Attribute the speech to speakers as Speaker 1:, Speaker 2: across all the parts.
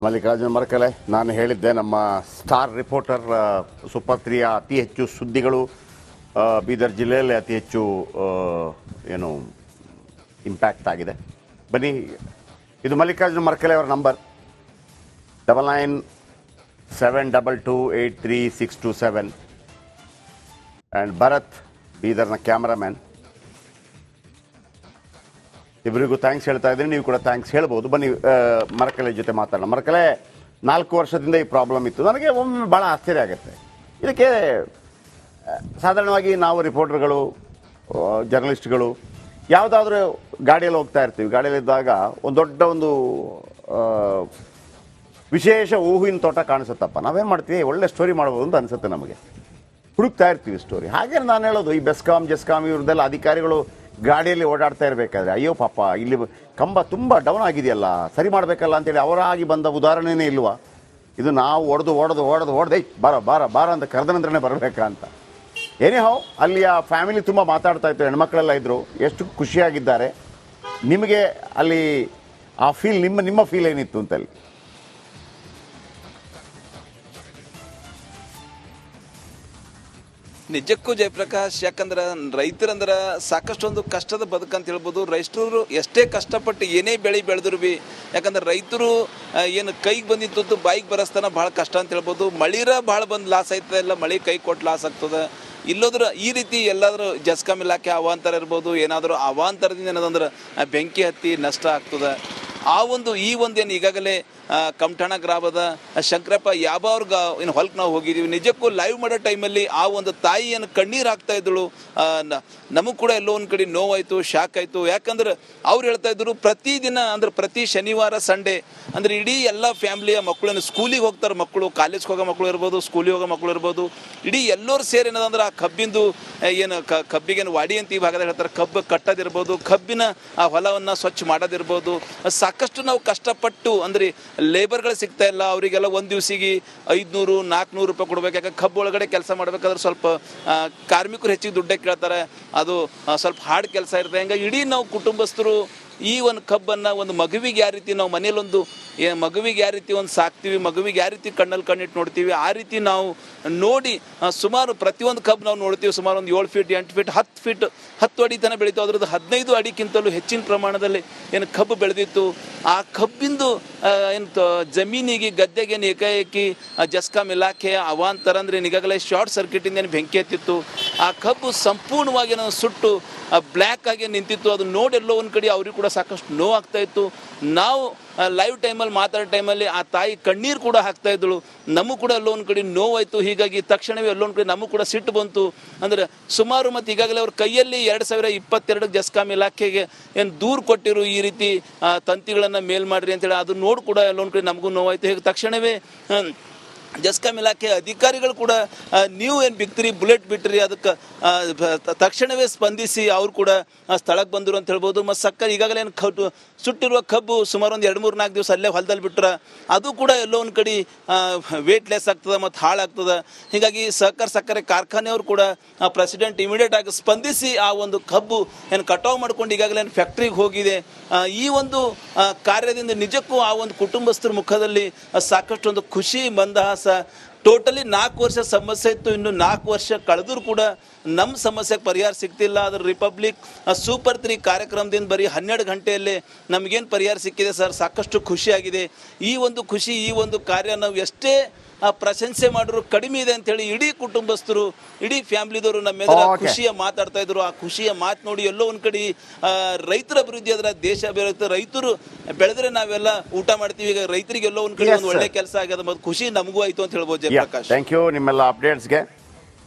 Speaker 1: ಮಲ್ಲಿಕಾರ್ಜುನ ಮರಕಲೆ, ನಾನು ಹೇಳಿದ್ದೆ ನಮ್ಮ ಸ್ಟಾರ್ ರಿಪೋರ್ಟರ್ ಸೂಪರ್ 3ಯ ಅತಿ ಹೆಚ್ಚು ಸುದ್ದಿಗಳು ಬೀದರ್ ಜಿಲ್ಲೆಯಲ್ಲಿ ಅತಿ ಹೆಚ್ಚು ಏನು ಇಂಪ್ಯಾಕ್ಟ್ ಆಗಿದೆ. ಬನ್ನಿ, ಇದು ಮಲ್ಲಿಕಾರ್ಜುನ ಮರಕಲೆ ಅವರ ನಂಬರ್ 9972283627 ಆ್ಯಂಡ್ ಭರತ್ ಬೀದರ್ನ ಕ್ಯಾಮ್ರಾಮ್ಯಾನ್. ಇಬ್ಬರಿಗೂ ಥ್ಯಾಂಕ್ಸ್ ಹೇಳ್ತಾ ಇದ್ದೀನಿ, ನೀವು ಕೂಡ ಥ್ಯಾಂಕ್ಸ್ ಹೇಳ್ಬೋದು. ಬನ್ನಿ ಮರಕಲೆ ಜೊತೆ ಮಾತಾಡೋಣ. ಮರಕಲೆ, 4 ವರ್ಷದಿಂದ ಈ ಪ್ರಾಬ್ಲಮ್ ಇತ್ತು. ನನಗೆ ಒಮ್ಮೆ ಭಾಳ ಆಶ್ಚರ್ಯ ಆಗುತ್ತೆ. ಇದಕ್ಕೆ ಸಾಧಾರಣವಾಗಿ ನಾವು ರಿಪೋರ್ಟರ್ಗಳು, ಜರ್ನಲಿಸ್ಟ್ಗಳು ಯಾವುದಾದ್ರೂ ಗಾಡಿಯಲ್ಲಿ ಹೋಗ್ತಾ ಇರ್ತೀವಿ. ಗಾಡಿಯಲ್ಲಿದ್ದಾಗ ಒಂದು ವಿಶೇಷ ಹೂವಿನ ತೋಟ ಕಾಣಿಸುತ್ತಪ್ಪ, ನಾವೇನು ಮಾಡ್ತೀವಿ, ಒಳ್ಳೆ ಸ್ಟೋರಿ ಮಾಡ್ಬೋದು ಅಂತ ಅನಿಸುತ್ತೆ ನಮಗೆ. ಹುಡುಕ್ತಾ ಇರ್ತೀವಿ ಸ್ಟೋರಿ. ಹಾಗೆ ನಾನು ಹೇಳೋದು, ಈ ಬೆಸ್ಕಾಂ ಇವ್ರದ್ದೆಲ್ಲ ಅಧಿಕಾರಿಗಳು ಗಾಡಿಯಲ್ಲಿ ಓಡಾಡ್ತಾ ಇರಬೇಕಾದ್ರೆ, ಅಯ್ಯೋ ಪಾಪ ಇಲ್ಲಿ ಕಂಬ ತುಂಬ ಡೌನ್ ಆಗಿದೆಯಲ್ಲ, ಸರಿ ಮಾಡಬೇಕಲ್ಲ ಅಂತೇಳಿ ಅವರಾಗಿ ಬಂದ ಉದಾಹರಣೆನೇ ಇಲ್ವಾ? ಇದು ನಾವು ಹೊಡೆದು ಬಾರ ಅಂತ ಕರೆದ ನಂತರನೇ ಬರಬೇಕಾ ಅಂತ. ಏನೇ ಹೋ, ಅಲ್ಲಿ ಆ ಫ್ಯಾಮಿಲಿ ತುಂಬ ಮಾತಾಡ್ತಾ ಇತ್ತು, ಹೆಣ್ಮಕ್ಳೆಲ್ಲ ಇದ್ದರು, ಎಷ್ಟು ಖುಷಿಯಾಗಿದ್ದಾರೆ. ನಿಮಗೆ ಅಲ್ಲಿ ಆ ಫೀಲ್, ನಿಮ್ಮ ಫೀಲ್ ಏನಿತ್ತು ಅಂತ ಅಲ್ಲಿ?
Speaker 2: ನಿಜಕ್ಕೂ ಜಯಪ್ರಕಾಶ್, ಯಾಕಂದ್ರೆ ರೈತರಂದ್ರೆ ಸಾಕಷ್ಟೊಂದು ಕಷ್ಟದ ಬದುಕಂತ ಹೇಳ್ಬೋದು. ರೈತರು ಎಷ್ಟೇ ಕಷ್ಟಪಟ್ಟು ಏನೇ ಬೆಳೆ ಬೆಳೆದ್ರು ಬಿ, ಯಾಕಂದ್ರೆ ರೈತರು ಏನು ಕೈಗೆ ಬಂದಿತ್ತು ಬಾಯಿಗೆ ಬರಸ್ತಾನ ಭಾಳ ಕಷ್ಟ ಅಂತ ಹೇಳ್ಬೋದು. ಮಳಿರ ಭಾಳ ಬಂದು ಲಾಸ್ ಆಯ್ತದೆ, ಎಲ್ಲ ಮಳೆ ಕೈ ಕೊಟ್ಟು ಲಾಸ್ ಆಗ್ತದೆ. ಇಲ್ಲೋದ್ರ ಈ ರೀತಿ ಎಲ್ಲಾದರೂ ಜಸ್ಕಾಂ ಇಲಾಖೆ ಅವಾಂತರ ಇರ್ಬೋದು, ಏನಾದರೂ ಅವಾಂತರದಿಂದ ಏನದಂದ್ರೆ ಬೆಂಕಿ ಹತ್ತಿ ನಷ್ಟ ಆಗ್ತದೆ. ಈ ಒಂದೇನು ಈಗಾಗಲೇ ಕಮಠಾಣ ಗ್ರಾಮದ ಶಂಕರಪ್ಪ ಯಾಬಾವ್ರಿಗೆ ಏನು ಹೊಲಕ್ಕೆ ನಾವು ಹೋಗಿದ್ದೀವಿ. ನಿಜಕ್ಕೂ ಲೈವ್ ಮಾಡೋ ಟೈಮಲ್ಲಿ ಆ ಒಂದು ತಾಯಿಯನ್ನು ಕಣ್ಣೀರು ಹಾಕ್ತಾ ಇದ್ದಳು. ನಮಗೂ ಕೂಡ ಎಲ್ಲೋ ಒಂದು ಕಡೆ ನೋವಾಯಿತು, ಶಾಕ್ ಆಯಿತು. ಯಾಕಂದ್ರೆ ಅವ್ರು ಹೇಳ್ತಾ ಇದ್ರು, ಪ್ರತಿದಿನ ಅಂದ್ರೆ ಪ್ರತಿ ಶನಿವಾರ ಸಂಡೇ ಅಂದರೆ ಇಡೀ ಎಲ್ಲ ಫ್ಯಾಮಿಲಿಯ ಮಕ್ಕಳನ್ನು ಸ್ಕೂಲಿಗೆ ಹೋಗ್ತಾರೆ, ಮಕ್ಕಳು ಕಾಲೇಜ್ಗೆ ಹೋಗೋ ಮಕ್ಕಳು ಇರ್ಬೋದು, ಸ್ಕೂಲಿಗೆ ಹೋಗೋ ಮಕ್ಕಳು ಇರ್ಬೋದು, ಇಡೀ ಎಲ್ಲರೂ ಸೇರಿ ಏನದಂದ್ರೆ ಆ ಕಬ್ಬಿಂದು ಏನು ಕಬ್ಬಿಗೇನು ವಾಡಿ ಅಂತ ಈ ಭಾಗದಾಗ ಹೇಳ್ತಾರೆ, ಕಬ್ಬು ಕಟ್ಟೋದಿರ್ಬೋದು, ಕಬ್ಬಿನ ಆ ಹೊಲವನ್ನು ಸ್ವಚ್ಛ ಮಾಡೋದಿರ್ಬೋದು. ಸಾಕಷ್ಟು ನಾವು ಕಷ್ಟಪಟ್ಟು ಅಂದರೆ ಲೇಬರ್ಗಳು ಸಿಗ್ತಾ ಇಲ್ಲ ಅವರಿಗೆಲ್ಲ. ಒಂದು ದಿವಸಿಗೆ 500-400 ರೂಪಾಯಿ ಕೊಡ್ಬೇಕು. ಯಾಕೆ ಕಬ್ಬು ಒಳಗಡೆ ಕೆಲಸ ಮಾಡಬೇಕಾದ್ರೆ ಸ್ವಲ್ಪ ಕಾರ್ಮಿಕರು ಹೆಚ್ಚಿಗೆ ದುಡ್ಡೇ ಕೇಳ್ತಾರೆ, ಅದು ಸ್ವಲ್ಪ ಹಾರ್ಡ್ ಕೆಲಸ ಇರುತ್ತೆ. ಹಂಗಾಗಿ ಇಡೀ ನಾವು ಕುಟುಂಬಸ್ಥರು ಈ ಒಂದು ಕಬ್ಬನ್ನು ಒಂದು ಮಗುವಿಗೆ ಯಾವ ರೀತಿ ನಾವು ಮನೇಲೊಂದು ಮಗುವಿಗೆ ಯಾವ ರೀತಿ ಒಂದು ಸಾಕ್ತೀವಿ, ಮಗುವಿಗೆ ಯಾವ ರೀತಿ ಕಣ್ಣಲ್ಲಿ ಕಣ್ಣಿಟ್ಟು ನೋಡ್ತೀವಿ, ಆ ರೀತಿ ನಾವು ನೋಡಿ ಸುಮಾರು ಪ್ರತಿಯೊಂದು ಕಬ್ಬು ನಾವು ನೋಡ್ತೀವಿ. ಸುಮಾರು ಒಂದು 7 ಫೀಟ್ 8 ಫೀಟ್ 10 ಫೀಟ್ 10 ಅಡಿ ತನಕ ಬೆಳೀತು. ಅದ್ರದ್ದು 15 ಅಡಿಗಿಂತಲೂ ಹೆಚ್ಚಿನ ಪ್ರಮಾಣದಲ್ಲಿ ಏನು ಕಬ್ಬು ಬೆಳೆದಿತ್ತು. ಆ ಕಬ್ಬಿಂದು ಏನು ಜಮೀನಿಗೆ ಗದ್ದೆಗೆ ಏಕಾಏಕಿ ಜಸ್ಕಾಂ ಇಲಾಖೆಯ ಅವಾಂತರ ಅಂದರೆ ಈಗಾಗಲೇ ಶಾರ್ಟ್ ಸರ್ಕ್ಯೂಟಿಂದ ಏನು ಬೆಂಕಿ ಹತ್ತಿತ್ತು. ಆ ಕಬ್ಬು ಸಂಪೂರ್ಣವಾಗಿ ಸುಟ್ಟು ಬ್ಲ್ಯಾಕ್ ಆಗಿ ನಿಂತಿತ್ತು. ಅದು ನೋಡಿ ಎಲ್ಲೋ ಒಂದು ಕಡೆ ಅವ್ರಿಗೆ ಕೂಡ ಸಾಕಷ್ಟು ನೋವಾಗ್ತಾ ಇತ್ತು. ನಾವು ಲೈವ್ ಟೈಮಲ್ಲಿ ಮಾತಾಡೋ ಟೈಮಲ್ಲಿ ಆ ತಾಯಿ ಕಣ್ಣೀರು ಕೂಡ ಹಾಕ್ತಾ ಇದ್ದಳು. ನಮಗೂ ಕೂಡ ಎಲ್ಲೋ ಒಂದು ಕಡೆ ನೋವಾಯಿತು. ಹೀಗಾಗಿ ತಕ್ಷಣವೇ ಎಲ್ಲೋ ಒಂದು ಕಡೆ ನಮಗೂ ಕೂಡ ಸಿಟ್ಟು ಬಂತು. ಅಂದರೆ ಸುಮಾರು ಮತ್ತು ಈಗಾಗಲೇ ಅವ್ರ ಕೈಯಲ್ಲಿ 2022 ಜಸ್ಕಾಂ ಇಲಾಖೆಗೆ ಏನು ದೂರು ಕೊಟ್ಟಿರು, ಈ ರೀತಿ ತಂತಿಗಳನ್ನು ಮೇಲ್ ಮಾಡಿರಿ ಅಂತೇಳಿ. ಅದು ನೋಡಿ ಕೂಡ ಎಲ್ಲೋ ಒಂದು ಕಡೆ ನಮಗೂ ನೋವಾಯಿತು. ಹೀಗೆ ತಕ್ಷಣವೇ ಜಸ್ಕಾಂ ಇಲಾಖೆ ಅಧಿಕಾರಿಗಳು ಕೂಡ ನೀವು ಏನು ಬಿಕ್ತಿರಿ, ಬುಲೆಟ್ ಬಿಟ್ಟಿರಿ, ಅದಕ್ಕೆ ತಕ್ಷಣವೇ ಸ್ಪಂದಿಸಿ ಅವ್ರು ಕೂಡ ಸ್ಥಳಕ್ಕೆ ಬಂದರು ಅಂತ ಹೇಳ್ಬೋದು. ಮತ್ತು ಸಕ್ಕರೆ ಈಗಾಗಲೇ ಏನು ಸುಟ್ಟಿರುವ ಕಬ್ಬು ಸುಮಾರು ಒಂದು 2-3-4 ದಿವಸ ಅಲ್ಲೇ ಹೊಲದಲ್ಲಿ ಬಿಟ್ಟರೆ ಅದು ಕೂಡ ಎಲ್ಲೋ ಒಂದು ಕಡೆ ವೇಟ್ಲೆಸ್ ಆಗ್ತದೆ ಮತ್ತು ಹಾಳಾಗ್ತದೆ. ಹೀಗಾಗಿ ಸಕ್ಕರೆ ಕಾರ್ಖಾನೆಯವರು ಕೂಡ ಪ್ರೆಸಿಡೆಂಟ್ ಇಮಿಡಿಯೇಟ್ ಆಗಿ ಸ್ಪಂದಿಸಿ ಆ ಒಂದು ಕಬ್ಬು ಏನು ಕಟಾವು ಮಾಡ್ಕೊಂಡು ಈಗಾಗಲೇ ಫ್ಯಾಕ್ಟ್ರಿಗೆ ಹೋಗಿದೆ. ಈ ಒಂದು ಕಾರ್ಯದಿಂದ ನಿಜಕ್ಕೂ ಆ ಒಂದು ಕುಟುಂಬಸ್ಥರ ಮುಖದಲ್ಲಿ ಸಾಕಷ್ಟು ಒಂದು ಖುಷಿ, ಮಂದಹಾಸ. ಟೋಟಲಿ 4 ವರ್ಷ ಸಮಸ್ಯೆ ಇತ್ತು, ಇನ್ನು 4 ವರ್ಷ ಕಳೆದರೂ ಕೂಡ ನಮ್ಮ ಸಮಸ್ಯೆಗೆ ಪರಿಹಾರ ಸಿಗ್ತಿಲ್ಲ. ಅದ್ರ ರಿಪಬ್ಲಿಕ್ ಸೂಪರ್ 3 ಕಾರ್ಯಕ್ರಮದಿಂದ ಬರೀ 12 ಗಂಟೆಯಲ್ಲೇ ನಮಗೇನು ಪರಿಹಾರ ಸಿಕ್ಕಿದೆ ಸರ್, ಸಾಕಷ್ಟು ಖುಷಿಯಾಗಿದೆ. ಈ ಒಂದು ಖುಷಿ, ಈ ಒಂದು ಕಾರ್ಯ ನಾವು ಎಷ್ಟೇ ಪ್ರಶಂಸೆ ಮಾಡಿದ್ರು ಕಡಿಮೆ ಇದೆ ಅಂತೇಳಿ ಇಡೀ ಕುಟುಂಬಸ್ಥರು, ಇಡೀ ಫ್ಯಾಮಿಲಿದವರು ನಮ್ಮೆದುರ ಖುಷಿಯ ಮಾತಾಡ್ತಾ ಇದ್ರು. ಆ ಖುಷಿಯ ಮಾತು ನೋಡಿ ಎಲ್ಲೋ ಒಂದು ಕಡೆ ರೈತರ ಅಭಿವೃದ್ಧಿ ಆದ್ರೆ ದೇಶ ಅಭಿವೃದ್ಧಿ. ರೈತರು ಬೆಳೆದ್ರೆ ನಾವೆಲ್ಲ ಊಟ ಮಾಡ್ತೀವಿ. ಈಗ ರೈತರಿಗೆ ಎಲ್ಲೋ ಒಂದು ಕಡೆ ಒಂದು ಒಳ್ಳೆ ಕೆಲಸ ಆಗ್ಯದ ಮತ್ತು ಖುಷಿ ನಮಗೂ ಆಯ್ತು ಅಂತ ಹೇಳ್ಬೋದು. ಜಯಪ್ರಕಾಶ್,
Speaker 1: ಥ್ಯಾಂಕ್ ಯು ನಿಮ್ಮೆಲ್ಲ ಅಪ್ಡೇಟ್ಸ್ಗೆ.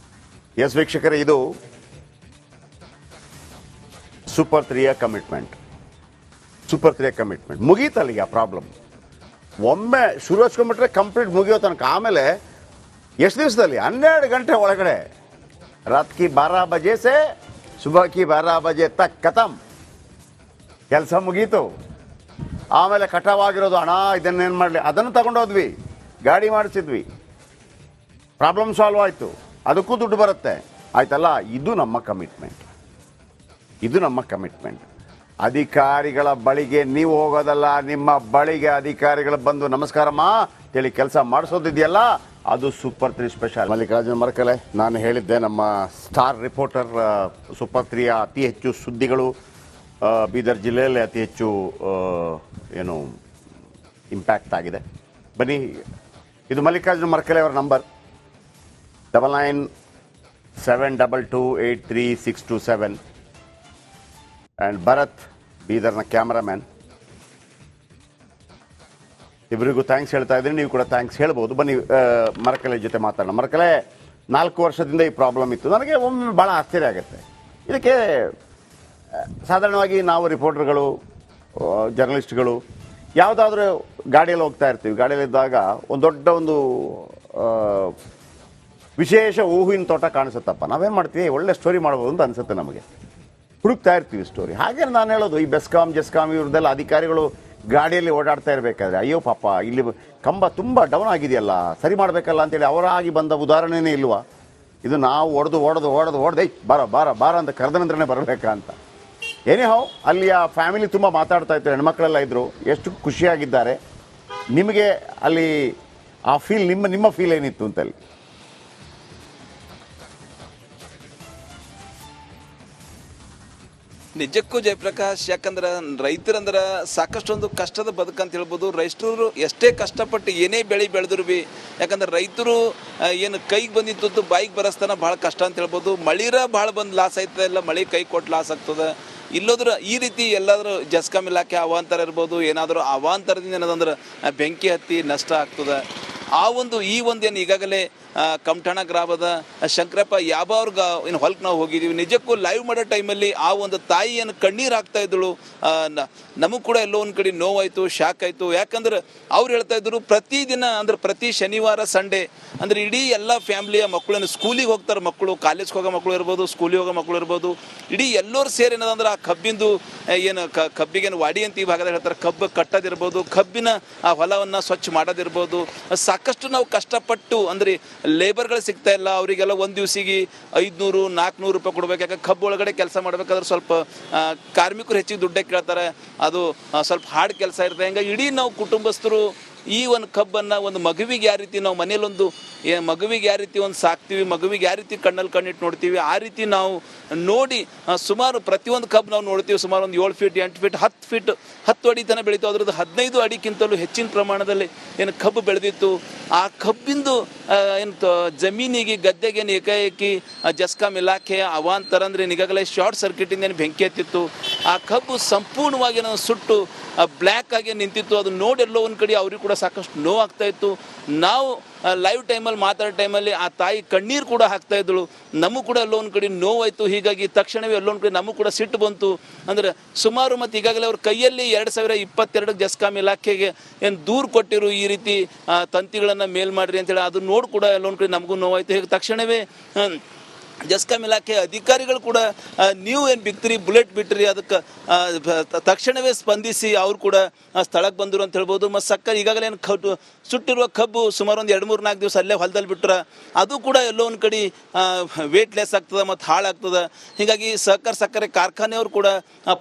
Speaker 1: ಎಸ್ ವೀಕ್ಷಕರೇ, ಇದು ಸೂಪರ್ 3ಯ ಕಮಿಟ್ಮೆಂಟ್. ಮುಗೀತಲ್ಲಿಗೆ ಆ ಪ್ರಾಬ್ಲಮ್. ಒಮ್ಮೆ ಶುರು ಹಚ್ಕೊಂಡ್ಬಿಟ್ರೆ ಕಂಪ್ಲೀಟ್ ಮುಗಿಯೋ ತನಕ. ಆಮೇಲೆ ಎಷ್ಟು ದಿವಸದಲ್ಲಿ 12 ಗಂಟೆ ಒಳಗಡೆ, ರಾತ್ ಕಿ 12 ಬಜೆ ಸೆ ಸುಬಹ ಕಿ 12 ಬಜೆ ತಕ್ ಖತಮ್, ಕೆಲಸ ಮುಗೀತು. ಆಮೇಲೆ ಕಟಾವಾಗಿರೋದು, ಹಣ ಇದನ್ನೇನು ಮಾಡಲಿ, ಅದನ್ನು ತಗೊಂಡೋದ್ವಿ, ಗಾಡಿ ಮಾಡಿಸಿದ್ವಿ, ಪ್ರಾಬ್ಲಮ್ ಸಾಲ್ವ್ ಆಯಿತು, ಅದಕ್ಕೂ ದುಡ್ಡು ಬರುತ್ತೆ, ಆಯ್ತಲ್ಲ. ಇದು ನಮ್ಮ ಕಮಿಟ್ಮೆಂಟ್. ಅಧಿಕಾರಿಗಳ ಬಳಿಗೆ ನೀವು ಹೋಗೋದಲ್ಲ, ನಿಮ್ಮ ಬಳಿಗೆ ಅಧಿಕಾರಿಗಳು ಬಂದು ನಮಸ್ಕಾರಮ್ಮ ಹೇಳಿ ಕೆಲಸ ಮಾಡಿಸೋದಿದೆಯಲ್ಲ, ಅದು ಸೂಪರ್ 3 ಸ್ಪೆಷಲ್. ಮಲ್ಲಿಕಾರ್ಜುನ ಮರಕಲೆ, ನಾನು ಹೇಳಿದ್ದೆ ನಮ್ಮ ಸ್ಟಾರ್ ರಿಪೋರ್ಟರ್ ಸೂಪರ್ 3ಯ ಅತಿ ಹೆಚ್ಚು ಸುದ್ದಿಗಳು ಬೀದರ್ ಜಿಲ್ಲೆಯಲ್ಲಿ ಅತಿ ಹೆಚ್ಚು ಏನು ಇಂಪ್ಯಾಕ್ಟ್ ಆಗಿದೆ. ಬನ್ನಿ, ಇದು ಮಲ್ಲಿಕಾರ್ಜುನ ಮರಕಲೆ ಅವರ ನಂಬರ್ 9972283627 ಆ್ಯಂಡ್ ಭರತ್ ಬೀದರ್ನ ಕ್ಯಾಮ್ರಾಮ್ಯಾನ್. ಇಬ್ಬರಿಗೂ ಥ್ಯಾಂಕ್ಸ್ ಹೇಳ್ತಾ ಇದ್ದೀನಿ, ನೀವು ಕೂಡ ಥ್ಯಾಂಕ್ಸ್ ಹೇಳ್ಬೋದು. ಬನ್ನಿ ಮರಕಲೆ ಜೊತೆ ಮಾತಾಡೋಣ. ಮರಕಲೆ, 4 ವರ್ಷದಿಂದ ಈ ಪ್ರಾಬ್ಲಮ್ ಇತ್ತು. ನನಗೆ ಒಮ್ಮೆ ಭಾಳ ಆಶ್ಚರ್ಯ ಆಗುತ್ತೆ. ಇದಕ್ಕೆ ಸಾಧಾರಣವಾಗಿ ನಾವು ರಿಪೋರ್ಟರ್ಗಳು, ಜರ್ನಲಿಸ್ಟ್ಗಳು ಯಾವುದಾದ್ರೂ ಗಾಡಿಯಲ್ಲಿ ಹೋಗ್ತಾ ಇರ್ತೀವಿ. ಗಾಡಿಯಲ್ಲಿದ್ದಾಗ ಒಂದು ದೊಡ್ಡ ಒಂದು ವಿಶೇಷ ಹೂವಿನ ತೋಟ ಕಾಣಿಸುತ್ತಪ್ಪ, ನಾವೇನು ಮಾಡ್ತೀವಿ, ಒಳ್ಳೆ ಸ್ಟೋರಿ ಮಾಡ್ಬೋದು ಅಂತ ಅನಿಸುತ್ತೆ ನಮಗೆ. ಹುಡುಕ್ತಾ ಇರ್ತೀವಿ ಸ್ಟೋರಿ. ಹಾಗೆ ನಾನು ಹೇಳೋದು, ಈ ಬೆಸ್ಕಾಂ ಜೆಸ್ಕಾಂ ಇವ್ರದ್ದೆಲ್ಲ ಅಧಿಕಾರಿಗಳು ಗಾಡಿಯಲ್ಲಿ ಓಡಾಡ್ತಾ ಇರಬೇಕಾದ್ರೆ ಅಯ್ಯೋ ಪಾಪ ಇಲ್ಲಿ ಕಂಬ ತುಂಬ ಡೌನ್ ಆಗಿದೆಯಲ್ಲ, ಸರಿ ಮಾಡಬೇಕಲ್ಲ ಅಂತೇಳಿ ಅವರಾಗಿ ಬಂದ ಉದಾಹರಣೆನೇ ಇಲ್ವಾ? ಇದು ನಾವು ಹೊಡೆದು ಬಾರ ಅಂತ ಕರೆದ ನಂತರನೇ ಬರಬೇಕಾ ಅಂತ. ಏನೇ ಹೋ, ಅಲ್ಲಿಯ ಫ್ಯಾಮಿಲಿ ತುಂಬ ಮಾತಾಡ್ತಾ ಇತ್ತು, ಹೆಣ್ಮಕ್ಳೆಲ್ಲ ಇದ್ದರು, ಎಷ್ಟು ಖುಷಿಯಾಗಿದ್ದಾರೆ. ನಿಮಗೆ ಅಲ್ಲಿ ಆ ಫೀಲ್, ನಿಮ್ಮ ಫೀಲ್ ಏನಿತ್ತು ಅಂತ ಅಲ್ಲಿ?
Speaker 2: ನಿಜಕ್ಕೂ ಜಯಪ್ರಕಾಶ್, ಯಾಕಂದ್ರೆ ರೈತರಂದ್ರೆ ಸಾಕಷ್ಟೊಂದು ಕಷ್ಟದ ಬದುಕಂತ ಹೇಳ್ಬೋದು. ರೈತರು ಎಷ್ಟೇ ಕಷ್ಟಪಟ್ಟು ಏನೇ ಬೆಳೆ ಬೆಳೆದ್ರು ಬಿ, ಯಾಕಂದ್ರೆ ರೈತರು ಏನು ಕೈಗೆ ಬಂದಿತ್ತು ಬಾಯಿಗೆ ಬರಸ್ತಾನ ಭಾಳ ಕಷ್ಟ ಅಂತ ಹೇಳ್ಬೋದು. ಮಳಿರ ಭಾಳ ಬಂದು ಲಾಸ್ ಆಯ್ತದೆ, ಇಲ್ಲ ಮಳೆ ಕೈ ಕೊಟ್ಟು ಲಾಸ್ ಆಗ್ತದೆ. ಇಲ್ಲೋದ್ರ ಈ ರೀತಿ ಎಲ್ಲಾದರೂ ಜಸ್ಕಾಂ ಇಲಾಖೆ ಅವಾಂತರ ಇರ್ಬೋದು, ಏನಾದರೂ ಅವಾಂತರದಿಂದ ಏನದಂದ್ರೆ ಬೆಂಕಿ ಹತ್ತಿ ನಷ್ಟ ಆಗ್ತದೆ. ಈ ಒಂದು ಏನು ಈಗಾಗಲೇ ಕಮಠಾಣ ಗ್ರಾಮದ ಶಂಕರಪ್ಪ ಯಾಬಾವ್ರ ಏನು ಹೊಲಕ್ಕೆ ನಾವು ಹೋಗಿದ್ದೀವಿ. ನಿಜಕ್ಕೂ ಲೈವ್ ಮಾಡೋ ಟೈಮಲ್ಲಿ ಆ ಒಂದು ತಾಯಿ ಏನು ಕಣ್ಣೀರು ಹಾಕ್ತಾ ಇದ್ದಳು. ನಮಗೂ ಕೂಡ ಎಲ್ಲೋ ಒಂದು ಕಡೆ ನೋವಾಯಿತು, ಶಾಕ್ ಆಯಿತು. ಯಾಕಂದ್ರೆ ಅವ್ರು ಹೇಳ್ತಾ ಇದ್ರು, ಪ್ರತಿದಿನ ಅಂದ್ರೆ ಪ್ರತಿ ಶನಿವಾರ ಸಂಡೇ ಅಂದ್ರೆ ಇಡೀ ಎಲ್ಲ ಫ್ಯಾಮಿಲಿಯ ಮಕ್ಕಳನ್ನು ಸ್ಕೂಲಿಗೆ ಹೋಗ್ತಾರೆ, ಮಕ್ಕಳು ಕಾಲೇಜ್ಗೆ ಹೋಗೋ ಮಕ್ಕಳು ಇರ್ಬೋದು, ಸ್ಕೂಲಿಗೆ ಹೋಗೋ ಮಕ್ಕಳು ಇರ್ಬೋದು, ಇಡೀ ಎಲ್ಲರೂ ಸೇರಿ ಏನದಂದ್ರೆ ಆ ಕಬ್ಬಿಂದು ಏನು ಕಬ್ಬಿಗೇನು ವಾಡಿ ಅಂತ ಈ ಭಾಗದಲ್ಲಿ ಹೇಳ್ತಾರೆ, ಕಬ್ಬು ಕಟ್ಟೋದಿರ್ಬೋದು, ಕಬ್ಬಿನ ಆ ಹೊಲವನ್ನು ಸ್ವಚ್ಛ ಮಾಡೋದಿರ್ಬೋದು. ಸಾಕಷ್ಟು ನಾವು ಕಷ್ಟಪಟ್ಟು ಅಂದರೆ ಲೇಬರ್ಗಳು ಸಿಗ್ತಾ ಇಲ್ಲ ಅವರಿಗೆಲ್ಲ ಒಂದು ದಿವಸಿಗೆ 500-400 ರೂಪಾಯಿ ಕೊಡ್ಬೇಕು. ಯಾಕಂದ್ರೆ ಕಬ್ಬು ಒಳಗಡೆ ಕೆಲಸ ಮಾಡಬೇಕಾದ್ರೆ ಸ್ವಲ್ಪ ಕಾರ್ಮಿಕರು ಹೆಚ್ಚಿಗೆ ದುಡ್ಡೇ ಕೇಳ್ತಾರೆ, ಅದು ಸ್ವಲ್ಪ ಹಾರ್ಡ್ ಕೆಲಸ ಇರುತ್ತೆ. ಹಂಗಾಗಿ ಇಡೀ ನಾವು ಕುಟುಂಬಸ್ಥರು ಈ ಒಂದು ಕಬ್ಬನ್ನು ಒಂದು ಮಗುವಿಗೆ ಯಾವ ರೀತಿ ನಾವು ಮನೇಲೊಂದು ಮಗುವಿಗೆ ಯಾವ ರೀತಿ ಒಂದು ಸಾಕ್ತೀವಿ, ಮಗುವಿಗೆ ಯಾವ ರೀತಿ ಕಣ್ಣಲ್ಲಿ ಕಣ್ಣಿಟ್ಟು ನೋಡ್ತೀವಿ, ಆ ರೀತಿ ನಾವು ನೋಡಿ ಸುಮಾರು ಪ್ರತಿಯೊಂದು ಕಬ್ಬು ನಾವು ನೋಡ್ತೀವಿ. ಸುಮಾರು ಒಂದು 7 ಫೀಟ್ 8 ಫೀಟ್ 10 ಫೀಟ್ 10 ಅಡಿ ತನಕ ಬೆಳೀತು. ಅದ್ರದ್ದು 15 ಅಡಿಗಿಂತಲೂ ಹೆಚ್ಚಿನ ಪ್ರಮಾಣದಲ್ಲಿ ಏನು ಕಬ್ಬು ಬೆಳೆದಿತ್ತು. ಆ ಕಬ್ಬಿಂದು ಏನು ಜಮೀನಿಗೆ ಗದ್ದೆಗೆ ಏಕಾಏಕಿ ಜಸ್ಕಾಂ ಇಲಾಖೆಯ ಅವಾಂತರ ಅಂದರೆ ಈಗಾಗಲೇ ಶಾರ್ಟ್ ಸರ್ಕ್ಯೂಟಿಂದ ಏನು ಬೆಂಕಿ ಹತ್ತಿತ್ತು. ಆ ಕಬ್ಬು ಸಂಪೂರ್ಣವಾಗಿ ನಾವು ಸುಟ್ಟು ಬ್ಲ್ಯಾಕ್ ಆಗಿ ನಿಂತಿತ್ತು. ಅದು ನೋಡೆಲ್ಲೋ ಒಂದು ಕಡೆ ಅವ್ರಿಗೆ ಕೂಡ ಸಾಕಷ್ಟು ನೋವಾಗ್ತಾ ಇತ್ತು. ನಾವು ಲೈವ್ ಟೈಮಲ್ಲಿ ಮಾತಾಡೋ ಟೈಮಲ್ಲಿ ಆ ತಾಯಿ ಕಣ್ಣೀರು ಕೂಡ ಹಾಕ್ತಾ ಇದ್ದಳು. ನಮಗೂ ಕೂಡ ಎಲ್ಲೋ ಒಂದು ಕಡೆ ನೋವಾಯಿತು. ಹೀಗಾಗಿ ತಕ್ಷಣವೇ ಎಲ್ಲೋ ಒಂದು ಕಡೆ ನಮಗೂ ಕೂಡ ಸಿಟ್ಟು ಬಂತು. ಅಂದರೆ ಸುಮಾರು ಮತ್ತು ಈಗಾಗಲೇ ಅವ್ರ ಕೈಯಲ್ಲಿ 2022 ಜಸ್ಕಾಂ ಇಲಾಖೆಗೆ ಏನು ದೂರು ಕೊಟ್ಟಿರು, ಈ ರೀತಿ ತಂತಿಗಳನ್ನು ಮೇಲ್ ಮಾಡಿರಿ ಅಂತೇಳಿ. ಅದು ನೋಡಿ ಕೂಡ ಎಲ್ಲೋ ಒಂದು ಕಡೆ ನಮಗೂ ನೋವಾಯಿತು. ಹೀಗೆ ತಕ್ಷಣವೇ ಜಸ್ಕಾಂ ಇಲಾಖೆ ಅಧಿಕಾರಿಗಳು ಕೂಡ ನೀವು ಏನು ಬಿಕ್ತಿರಿ, ಬುಲೆಟ್ ಬಿಟ್ಟಿರಿ, ಅದಕ್ಕೆ ತಕ್ಷಣವೇ ಸ್ಪಂದಿಸಿ ಅವ್ರು ಕೂಡ ಸ್ಥಳಕ್ಕೆ ಬಂದರು ಅಂತ ಹೇಳ್ಬೋದು. ಮತ್ತು ಸಕ್ಕರೆ ಈಗಾಗಲೇ ಏನು ಸುಟ್ಟಿರುವ ಕಬ್ಬು ಸುಮಾರು ಒಂದು 2-3-4 ದಿವಸ ಅಲ್ಲೇ ಹೊಲದಲ್ಲಿ ಬಿಟ್ಟರೆ ಅದು ಕೂಡ ಎಲ್ಲೋ ಒಂದು ಕಡೆ ವೇಟ್ಲೆಸ್ ಆಗ್ತದೆ ಮತ್ತು ಹಾಳಾಗ್ತದೆ. ಹೀಗಾಗಿ ಸಕ್ಕರೆ ಕಾರ್ಖಾನೆಯವರು ಕೂಡ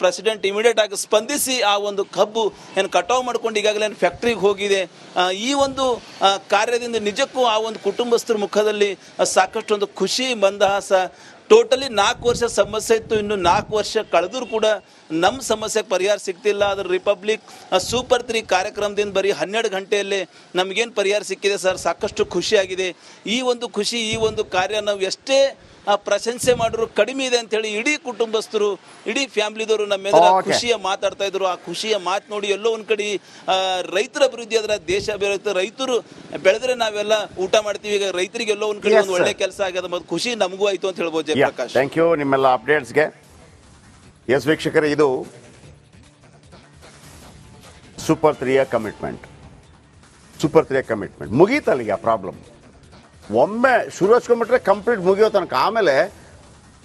Speaker 2: ಪ್ರೆಸಿಡೆಂಟ್ ಇಮಿಡಿಯೇಟ್ ಆಗಿ ಸ್ಪಂದಿಸಿ ಆ ಒಂದು ಕಬ್ಬು ಏನು ಕಟಾವು ಮಾಡ್ಕೊಂಡು ಈಗಾಗಲೇ ಫ್ಯಾಕ್ಟ್ರಿಗೆ ಹೋಗಿದೆ. ಈ ಒಂದು ಕಾರ್ಯದಿಂದ ನಿಜಕ್ಕೂ ಆ ಒಂದು ಕುಟುಂಬಸ್ಥರ ಮುಖದಲ್ಲಿ ಸಾಕಷ್ಟು ಒಂದು ಖುಷಿ, ಮಂದಹಾಸ. ಟೋಟಲಿ 4 ವರ್ಷ ಸಮಸ್ಯೆ ಇತ್ತು, ಇನ್ನು 4 ವರ್ಷ ಕಳೆದರೂ ಕೂಡ ನಮ್ಮ ಸಮಸ್ಯೆಗೆ ಪರಿಹಾರ ಸಿಗ್ತಿಲ್ಲ. ಅದ್ರ ರಿಪಬ್ಲಿಕ್ ಸೂಪರ್ 3 ಕಾರ್ಯಕ್ರಮದಿಂದ ಬರೀ 12 ಗಂಟೆಯಲ್ಲೇ ನಮಗೇನು ಪರಿಹಾರ ಸಿಕ್ಕಿದೆ ಸರ್, ಸಾಕಷ್ಟು ಖುಷಿಯಾಗಿದೆ. ಈ ಒಂದು ಖುಷಿ, ಈ ಒಂದು ಕಾರ್ಯ ನಾವು ಎಷ್ಟೇ ಪ್ರಶಂಸೆ ಮಾಡಿದ್ರು ಕಡಿಮೆ ಇದೆ ಅಂತೇಳಿ ಇಡೀ ಕುಟುಂಬಸ್ಥರು, ಇಡೀ ಫ್ಯಾಮಿಲಿದವರು ನಮ್ಮ ಎದುರು ಖುಷಿಯ ಮಾತಾಡ್ತಾ ಇದ್ರು. ಆ ಖುಷಿಯ ಮಾತು ನೋಡಿ ಎಲ್ಲೋ ಒಂದು ಕಡೆ ರೈತರ ಅಭಿವೃದ್ಧಿ ಆದ್ರೆ ದೇಶ ಬೆಳೆಯುತ್ತೆ. ರೈತರು ಬೆಳೆದ್ರೆ ನಾವೆಲ್ಲ ಊಟ ಮಾಡ್ತೀವಿ. ಈಗ ರೈತರಿಗೆ ಎಲ್ಲೋ ಒಂದು ಕಡೆ ಒಂದು ಒಳ್ಳೆ ಕೆಲಸ ಆಗ್ಯದ ಮತ್ತು ಖುಷಿ ನಮಗೂ ಆಯ್ತು ಅಂತ ಹೇಳ್ಬೋದು. ಜಯಪ್ರಕಾಶ್,
Speaker 1: ಥ್ಯಾಂಕ್ ಯು ನಿಮ್ಮೆಲ್ಲ ಅಪ್ಡೇಟ್ಸ್ಗೆ. ಎಸ್ ವೀಕ್ಷಕರೇ, ಇದು ಸೂಪರ್ 3ಯ ಕಮಿಟ್ಮೆಂಟ್. ಸೂಪರ್ 3ಯ ಕಮಿಟ್ಮೆಂಟ್ ಮುಗೀತಲ್ಲಿಗೆ. ಆ ಪ್ರಾಬ್ಲಮ್ ಒಮ್ಮೆ ಶುರು ಹಚ್ಕೊಂಡ್ಬಿಟ್ರೆ ಕಂಪ್ಲೀಟ್ ಮುಗಿಯೋ ತನಕ. ಆಮೇಲೆ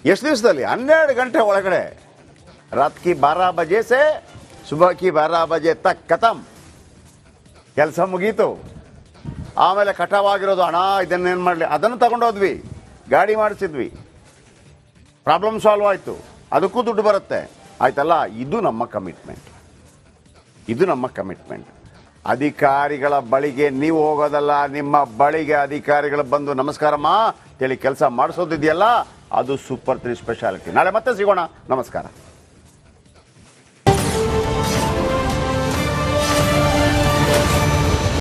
Speaker 1: ಎಷ್ಟು ದಿವಸದಲ್ಲಿ 12 ಗಂಟೆ ಒಳಗಡೆ, ರಾತ್ ಕಿ 12 ಬಜೆ ಸೆ ಸುಬಹ ಕಿ 12 ಬಜೆ ತಕ್ ಖತಮ್, ಕೆಲಸ ಮುಗೀತು. ಆಮೇಲೆ ಕಟಾವಾಗಿರೋದು, ಹಣ ಇದನ್ನೇನು ಮಾಡಲಿ, ಅದನ್ನು ತಗೊಂಡೋದ್ವಿ, ಗಾಡಿ ಮಾಡಿಸಿದ್ವಿ, ಪ್ರಾಬ್ಲಮ್ ಸಾಲ್ವ್ ಆಯಿತು, ಅದಕ್ಕೂ ದುಡ್ಡು ಬರುತ್ತೆ. ಆಯ್ತಲ್ಲ, ಇದು ನಮ್ಮ ಕಮಿಟ್ಮೆಂಟ್. ಅಧಿಕಾರಿಗಳ ಬಳಿಗೆ ನೀವು ಹೋಗೋದಲ್ಲ, ನಿಮ್ಮ ಬಳಿಗೆ ಅಧಿಕಾರಿಗಳು ಬಂದು ನಮಸ್ಕಾರಮ್ಮ ಅಂತೇಳಿ ಕೆಲಸ ಮಾಡಿಸೋದಿದೆಯಲ್ಲ, ಅದು ಸೂಪರ್ 3 ಸ್ಪೆಷಾಲಿಟಿ. ನಾಳೆ ಮತ್ತೆ ಸಿಗೋಣ. ನಮಸ್ಕಾರ.